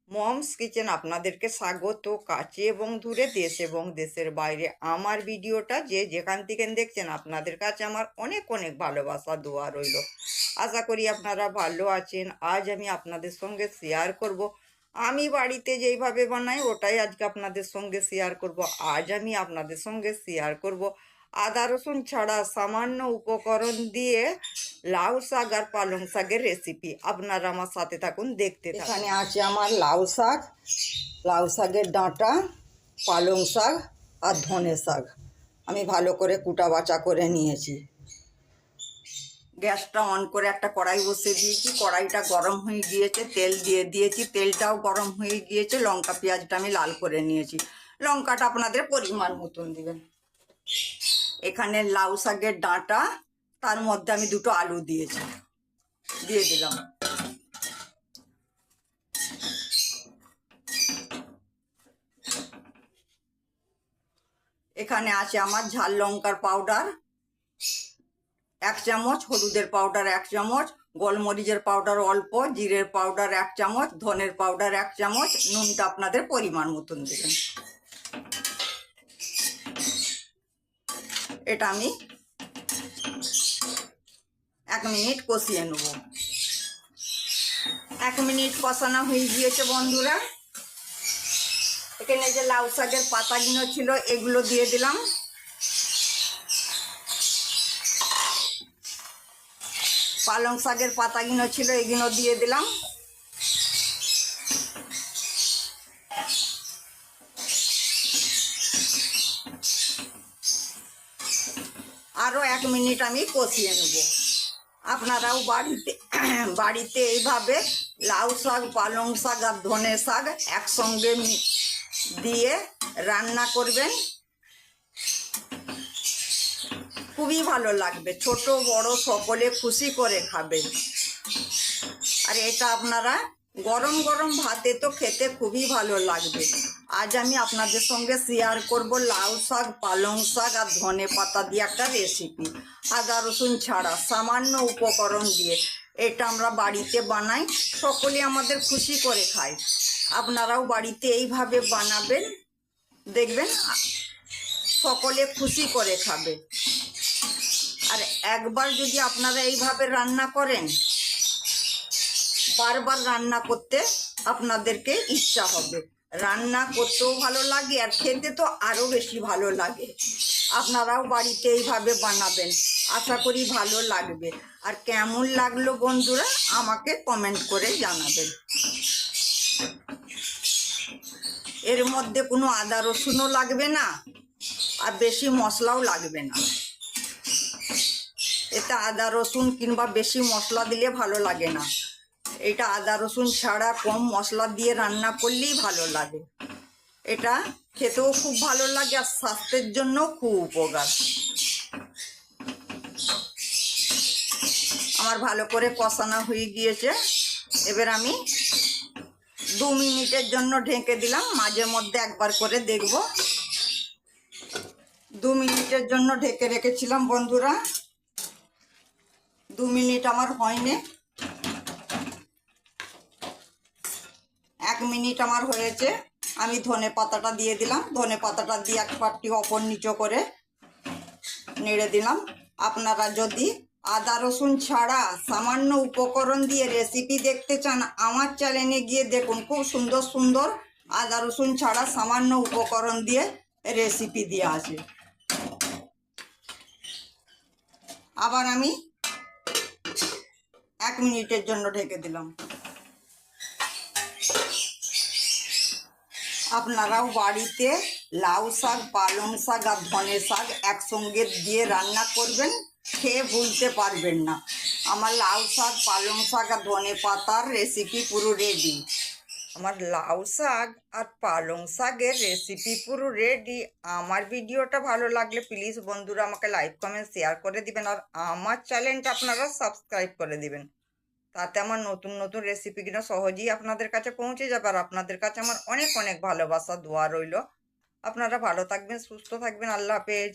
Moms kitchen আপনাদেরকে স্বাগত। কাছে এবং দূরে, দেশ এবং দেশের বাইরে আমার ভিডিওটা যে যেখান থেকে দেখছেন আপনাদের কাছে আমার অনেক অনেক ভালোবাসা দোয়া রইল। আশা করি আপনারা ভালো আছেন। আজ আমি আপনাদের সঙ্গে শেয়ার করব আমি বাড়িতে যেইভাবে বানাই ওটাই আজকে আপনাদের সঙ্গে শেয়ার করব। আজ আমি আপনাদের সঙ্গে শেয়ার করব আদা রসুন ছাড়া সামান্য উপকরণ দিয়ে লাউ শাক আর পালং শাকের রেসিপি। আপনারা আমার সাথে থাকুন, দেখতে থাকুন। এখানে আছে আমার লাউ শাক, লাউ শাকের ডাঁটা, পালং শাক আর ধনে শাক আমি ভালো করে কুটা বাছা করে নিয়েছি। গ্যাসটা অন করে একটা কড়াই বসিয়ে দিয়েছি। কড়াইটা গরম হয়ে গিয়েছে, তেল দিয়ে দিয়েছি। তেলটাও গরম হয়ে গিয়েছে। লঙ্কা পেঁয়াজটা আমি লাল করে নিয়েছি। লঙ্কাটা আপনাদের পরিমাণ মতন দিবেন। এখানে লাউ শাকের ডাঁটা, তার মধ্যে আমি দুটো আলু দিয়েছি, দিয়ে দিলাম। এখানে আছে আমার ঝাল লঙ্কার পাউডার 1 চামচ, হলুদের পাউডার 1 চামচ, গোলমরিচের পাউডার অল্প, জিরের পাউডার 1 চামচ, ধনের পাউডার 1 চামচ। নুনটা আপনাদের পরিমাণ মতন দেবেন। এটা আমি 1 মিনিট কষিয়ে নেব। 1 মিনিট কষানো হয়ে গিয়েছে বন্ধুরা। এখানে যে লাউ শাকের পাতাগুলো ছিল এগুলো দিয়ে দিলাম। পালং শাকের পাতাগুলো ছিল এগুলো দিয়ে দিলাম। আরও 1 মিনিট আমি কষিয়ে নেব। আপনারাও বাড়িতে এইভাবে লাউ শাক, পালং শাক আর ধনে শাক একসঙ্গে দিয়ে রান্না করবেন, খুবই ভালো লাগবে। ছোট বড় সকলে খুশি করে খাবেন। আর এটা আপনারা গরম গরম ভাতে তো খেতে খুবই ভালো লাগবে। আজ আমি আপনাদের সঙ্গে শেয়ার করব লাউ শাক, পালং শাক আর ধনে পাতা দিয়ে একটা রেসিপি। আদা রসুন ছাড়া সামান্য উপকরণ দিয়ে এটা আমরা বাড়িতে বানাই, সকলে আমাদের খুশি করে খায়। আপনারাও বাড়িতে এইভাবে বানাবেন, দেখবেন সকলে খুশি করে খাবে। আর একবার যদি আপনারা এইভাবে রান্না করেন, বারবার রান্না করতে আপনাদেরকে ইচ্ছা হবে। রান্না করতেও ভালো লাগে আর খেতে তো আরও বেশি ভালো লাগে। আপনারাও বাড়িতে এইভাবে বানাবেন, আশা করি ভালো লাগবে। আর কেমন লাগলো বন্ধুরা আমাকে কমেন্ট করে জানাবেন। এর মধ্যে কোনো আদা রসুনও লাগবে না আর বেশি মশলাও লাগবে না। এতে আদা রসুন কিংবা বেশি মশলা দিলে ভালো লাগে না। এটা আদা রসুন ছাড়া কম মশলা দিয়ে রান্না করলেই ভালো লাগে। এটা খেতেও খুব ভালো লাগে আর স্বাস্থ্যের জন্য খুব উপকার। আমার ভালো করে কষানো হয়ে গিয়েছে। এবার আমি 2 মিনিটের জন্য ঢেকে দিলাম। মাঝে মধ্যে একবার করে দেখব। 2 মিনিটের জন্য ঢেকে রেখেছিলাম বন্ধুরা। 2 মিনিট আমার হয়নি। 1 মিনিট আমার হয়েছে। আমি ধনে পাতাটা দিয়ে দিলাম। ধনে পাতাটা দিয়ে একবারটি ওপর নিচে করে নেড়ে দিলাম। আপনারা যদি আদা রসুন ছাড়া সামান্য উপকরণ দিয়ে রেসিপি দেখতে চান, আমার চ্যানেলে গিয়ে দেখুন, খুব সুন্দর সুন্দর আদা রসুন ছাড়া সামান্য উপকরণ দিয়ে রেসিপি দেওয়া আছে। আবার আমি 1 মিনিটের জন্য ঢেকে দিলাম। আপনারাও বাড়িতে লাউ শাক, পালং শাক আর ধনে শাক একসঙ্গে দিয়ে রান্না করবেন, খেয়ে ভুলতে পারবেন না। আমার লাউ শাক, পালং শাক আর ধনে পাতার রেসিপি পুরো রেডি। আমার লাউ শাক আর পালং শাকের রেসিপি পুরো রেডি। আমার ভিডিওটা ভালো লাগলে প্লিজ বন্ধুরা আমাকে লাইক, কমেন্ট, শেয়ার করে দিবেন। আর আমার চ্যানেলটা আপনারা সাবস্ক্রাইব করে দিবেন। তাতে আমার নতুন নতুন রেসিপিগুলো সহজেই আপনাদের কাছে পৌঁছে যাবে। আর আপনাদের কাছে আমার অনেক অনেক ভালোবাসা দোয়া রইল। আপনারা ভালো থাকবেন, সুস্থ থাকবেন। আল্লাহ হাফেজ।